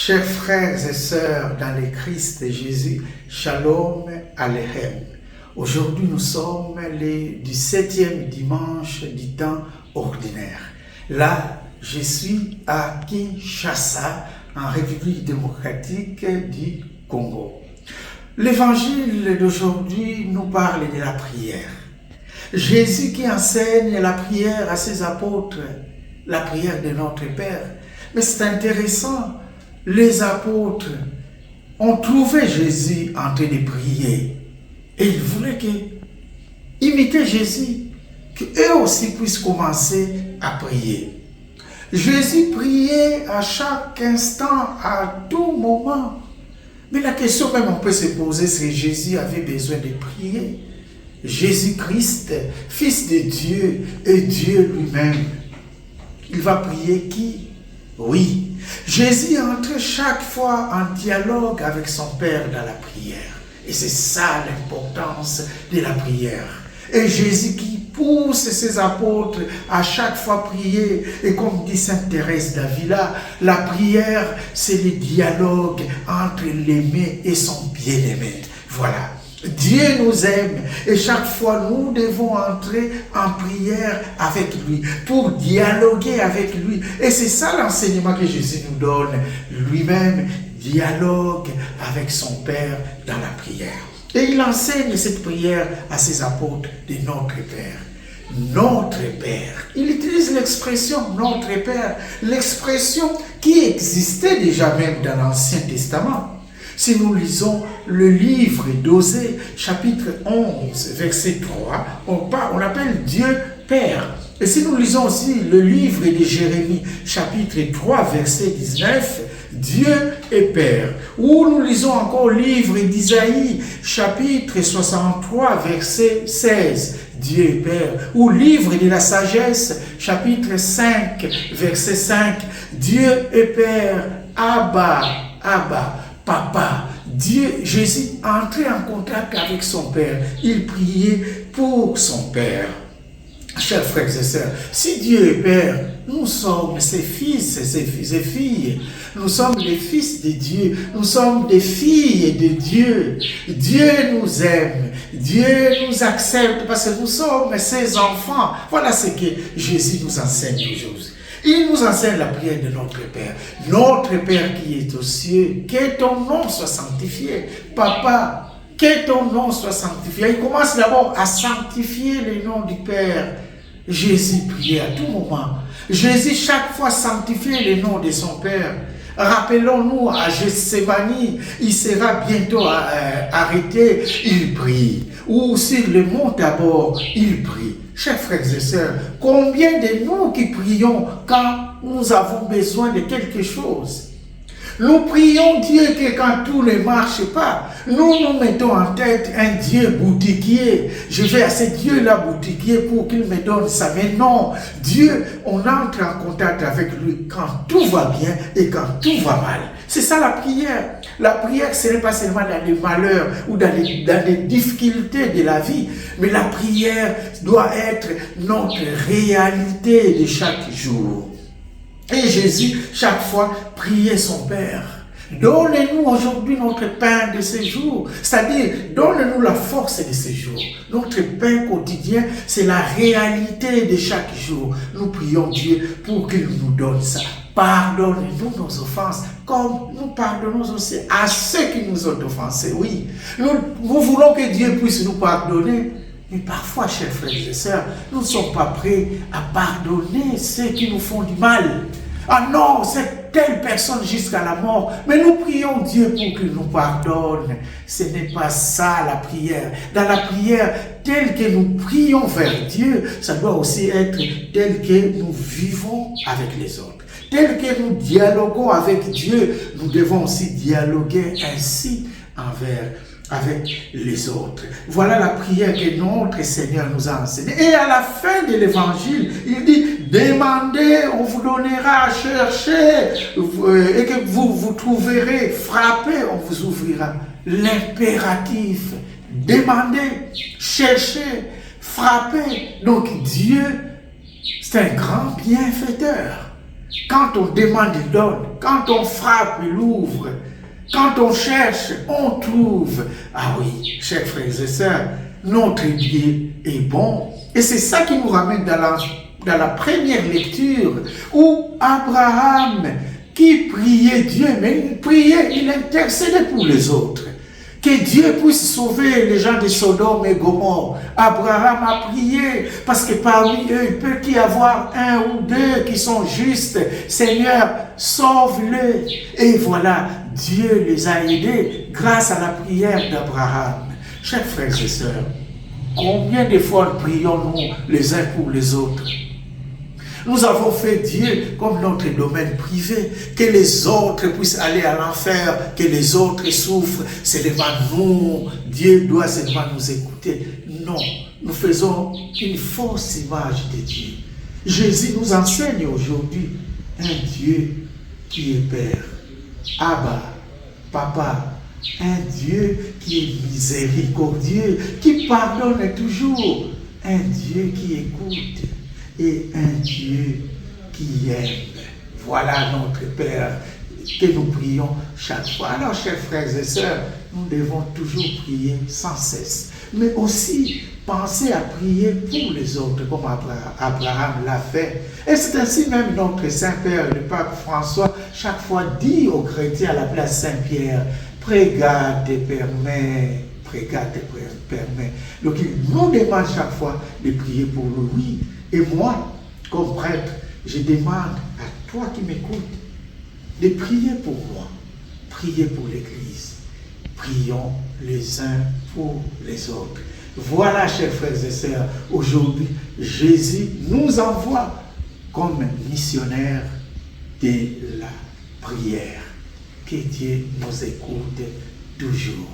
Chers frères et sœurs dans le Christ Jésus, Shalom Aleichem. Aujourd'hui, nous sommes du 7e dimanche du temps ordinaire. Là, je suis à Kinshasa, en République démocratique du Congo. L'évangile d'aujourd'hui nous parle de la prière. Jésus qui enseigne la prière à ses apôtres, la prière de notre Père. Mais c'est intéressant, les apôtres ont trouvé Jésus en train de prier. Et ils voulaient imiter Jésus, qu'eux aussi puissent commencer à prier. Jésus priait à chaque instant, à tout moment. Mais la question même on peut se poser, c'est que Jésus avait besoin de prier. Jésus-Christ, Fils de Dieu et Dieu lui-même, il va prier qui? Oui, Jésus entre chaque fois en dialogue avec son Père dans la prière. Et c'est ça l'importance de la prière. Et Jésus qui pousse ses apôtres à chaque fois prier. Et comme dit Sainte Thérèse d'Avila, la prière, c'est le dialogue entre l'aimé et son bien-aimé. Voilà. Dieu nous aime et chaque fois nous devons entrer en prière avec lui pour dialoguer avec lui. Et c'est ça l'enseignement que Jésus nous donne. Lui-même dialogue avec son Père dans la prière. Et il enseigne cette prière à ses apôtres de notre Père. Notre Père. Il utilise l'expression notre Père, l'expression qui existait déjà même dans l'Ancien Testament. Si nous lisons le livre d'Osée, chapitre 11, verset 3, on appelle Dieu Père. Et si nous lisons aussi le livre de Jérémie, chapitre 3, verset 19, Dieu est Père. Ou nous lisons encore le livre d'Isaïe, chapitre 63, verset 16, Dieu est Père. Ou livre de la sagesse, chapitre 5, verset 5, Dieu est Père, Abba, Abba. Papa, Dieu, Jésus entrait en contact avec son Père. Il priait pour son Père. Chers frères et sœurs, si Dieu est Père, nous sommes ses fils et ses filles. Nous sommes les fils de Dieu. Nous sommes des filles de Dieu. Dieu nous aime. Dieu nous accepte parce que nous sommes ses enfants. Voilà ce que Jésus nous enseigne aujourd'hui. Il nous enseigne la prière de notre Père. Notre Père qui est aux cieux, que ton nom soit sanctifié. Papa, que ton nom soit sanctifié. Il commence d'abord à sanctifier le nom du Père. Jésus priait à tout moment. Jésus chaque fois sanctifiait le nom de son Père. Rappelons-nous à Gethsémani, il sera bientôt arrêté, il prie. Ou sur le mont Tabor, il prie. Chers frères et sœurs, combien de nous qui prions quand nous avons besoin de quelque chose? Nous prions Dieu que quand tout ne marche pas, nous nous mettons en tête un Dieu boutiquier. Je vais à ce Dieu-là boutiquier pour qu'il me donne ça. Mais non, Dieu, on entre en contact avec lui quand tout va bien et quand tout va mal. C'est ça la prière. La prière, ce n'est pas seulement dans les malheurs ou dans les difficultés de la vie, mais la prière doit être notre réalité de chaque jour. Et Jésus, chaque fois, priait son Père. Donne-nous aujourd'hui notre pain de ce jour. C'est-à-dire, donne-nous la force de ce jour. Notre pain quotidien, c'est la réalité de chaque jour. Nous prions Dieu pour qu'il nous donne ça. Pardonne-nous nos offenses, comme nous pardonnons aussi à ceux qui nous ont offensés. Oui, nous voulons que Dieu puisse nous pardonner. Mais parfois, chers frères et sœurs, nous ne sommes pas prêts à pardonner ceux qui nous font du mal. Ah non, c'est telle personne jusqu'à la mort. Mais nous prions Dieu pour qu'il nous pardonne. Ce n'est pas ça la prière. Dans la prière, telle que nous prions vers Dieu, ça doit aussi être tel que nous vivons avec les autres. Tel que nous dialoguons avec Dieu, nous devons aussi dialoguer ainsi avec les autres. Voilà la prière que notre Seigneur nous a enseignée. Et à la fin de l'évangile, il dit, demandez, on vous donnera, cherchez, et que vous trouverez, frappez, on vous ouvrira. L'impératif, demandez, cherchez, frappez. Donc Dieu, c'est un grand bienfaiteur. Quand on demande, il donne. Quand on frappe, il ouvre. Quand on cherche, on trouve. Ah oui, chers frères et sœurs, notre Dieu est bon. Et c'est ça qui nous ramène dans la première lecture où Abraham, qui priait Dieu, mais il priait, il intercédait pour les autres. Que Dieu puisse sauver les gens de Sodome et Gomorrhe. Abraham a prié parce que parmi eux, il peut y avoir un ou deux qui sont justes. Seigneur, sauve-les. Et voilà, Dieu les a aidés grâce à la prière d'Abraham. Chers frères et sœurs, combien de fois prions-nous les uns pour les autres? Nous avons fait Dieu comme notre domaine privé, que les autres puissent aller à l'enfer, que les autres souffrent. C'est devant nous, Dieu doit seulement nous écouter. Non, nous faisons une fausse image de Dieu. Jésus nous enseigne aujourd'hui un Dieu qui est Père, Abba, Papa, un Dieu qui est miséricordieux, qui pardonne toujours, un Dieu qui écoute. Et un Dieu qui aime. Voilà notre Père que nous prions chaque fois. Alors, chers frères et sœurs, nous devons toujours prier sans cesse. Mais aussi, penser à prier pour les autres, comme Abraham l'a fait. Et c'est ainsi même notre Saint-Père, le Pape François, chaque fois dit aux chrétiens à la place Saint-Pierre, Pregate per me, pregate per me. Donc, il nous demande chaque fois de prier pour lui. Et moi, comme prêtre, je demande à toi qui m'écoutes de prier pour moi, prier pour l'Église. Prions les uns pour les autres. Voilà, chers frères et sœurs, aujourd'hui, Jésus nous envoie comme missionnaires de la prière. Que Dieu nous écoute toujours.